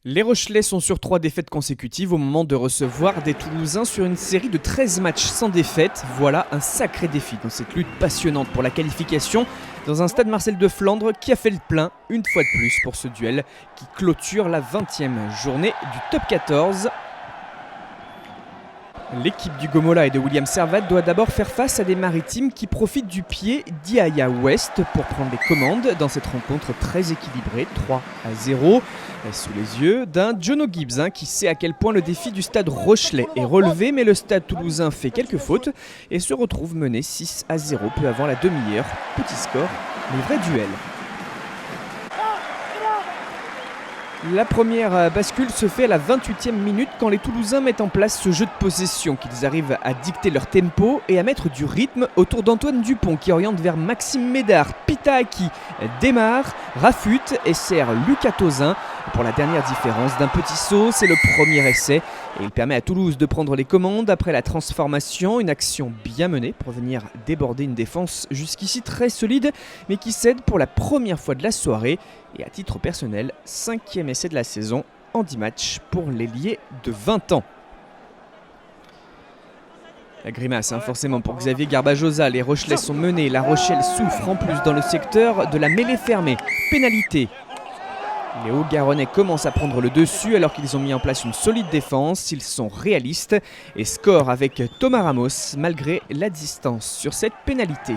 Les Rochelais sont sur 3 défaites consécutives au moment de recevoir des Toulousains sur une série de 13 matchs sans défaite. Voilà un sacré défi dans cette lutte passionnante pour la qualification dans un stade Marcel de Flandre qui a fait le plein une fois de plus pour ce duel qui clôture la 20e journée du top 14. L'équipe du Gomola et de William Servat doit d'abord faire face à des Maritimes qui profitent du pied d'Iaya West pour prendre les commandes dans cette rencontre très équilibrée, 3-0, sous les yeux d'un Jono Gibbs qui sait à quel point le défi du stade Rochelais est relevé, mais le stade toulousain fait quelques fautes et se retrouve mené 6-0 peu avant la demi-heure. Petit score, mais vrai duel. La première bascule se fait à la 28e minute quand les Toulousains mettent en place ce jeu de possession, qu'ils arrivent à dicter leur tempo et à mettre du rythme autour d'Antoine Dupont qui oriente vers Maxime Médard. Pitaaki démarre, rafute et sert Lucas Tauzin pour la dernière différence d'un petit saut. C'est le premier essai et il permet à Toulouse de prendre les commandes après la transformation. Une action bien menée pour venir déborder une défense jusqu'ici très solide mais qui cède pour la première fois de la soirée. Et à titre personnel, 5e essai de la saison en 10 matchs pour l'ailier de 20 ans. La grimace forcément pour Xavier Garbajosa, les Rochelais sont menés, La Rochelle souffre en plus dans le secteur de la mêlée fermée. Pénalité. Les Hauts-Garonnais commencent à prendre le dessus alors qu'ils ont mis en place une solide défense, ils sont réalistes et scorent avec Thomas Ramos malgré la distance sur cette pénalité.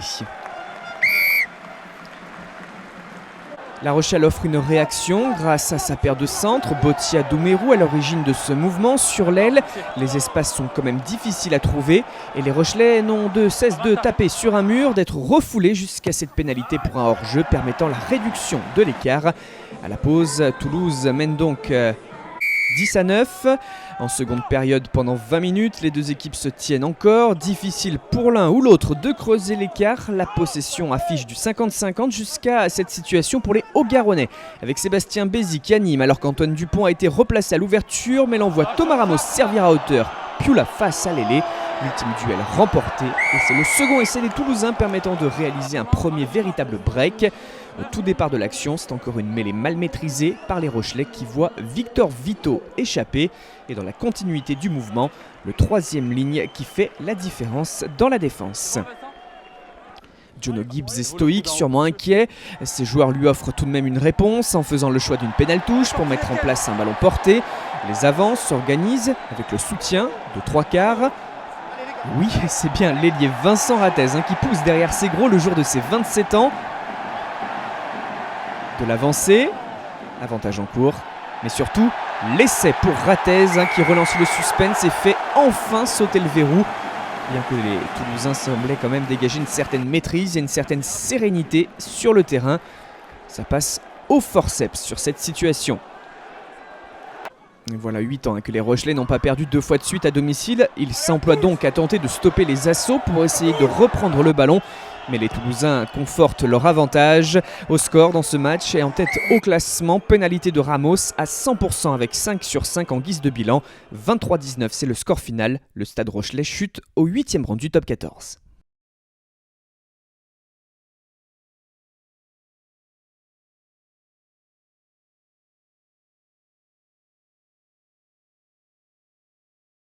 La Rochelle offre une réaction grâce à sa paire de centres, Botia Doumerou à l'origine de ce mouvement sur l'aile. Les espaces sont quand même difficiles à trouver et les Rochelais n'ont de cesse de taper sur un mur, d'être refoulés jusqu'à cette pénalité pour un hors-jeu permettant la réduction de l'écart. À la pause, Toulouse mène donc 10-9. En seconde période, pendant 20 minutes, les deux équipes se tiennent encore. Difficile pour l'un ou l'autre de creuser l'écart. La possession affiche du 50-50 jusqu'à cette situation pour les Hauts-Garonnais. Avec Sébastien Bézi qui anime alors qu'Antoine Dupont a été replacé à l'ouverture. Mais l'envoie Thomas Ramos servir à hauteur. Pioula face à l'ailé. L'ultime duel remporté. Et c'est le second essai des Toulousains permettant de réaliser un premier véritable break. Au tout départ de l'action, c'est encore une mêlée mal maîtrisée par les Rochelais qui voient Victor Vito échapper. Et dans la continuité du mouvement, le troisième ligne qui fait la différence dans la défense. Jono Gibbs est stoïque, sûrement inquiet. Ses joueurs lui offrent tout de même une réponse en faisant le choix d'une pénale touche pour mettre en place un ballon porté. Les avances s'organisent avec le soutien de 3/4. Oui, c'est bien l'ailier Vincent Ratez qui pousse derrière ses gros le jour de ses 27 ans. De l'avancée, avantage en cours, mais surtout l'essai pour Ratez qui relance le suspense et fait enfin sauter le verrou. Bien que les Toulousains semblaient quand même dégager une certaine maîtrise et une certaine sérénité sur le terrain, ça passe au forceps sur cette situation. Et voilà 8 ans que les Rochelais n'ont pas perdu 2 fois de suite à domicile. Ils s'emploient donc à tenter de stopper les assauts pour essayer de reprendre le ballon. Mais les Toulousains confortent leur avantage au score dans ce match et en tête au classement. Pénalité de Ramos à 100% avec 5 sur 5 en guise de bilan. 23-19, c'est le score final. Le Stade Rochelais chute au 8e rang du top 14.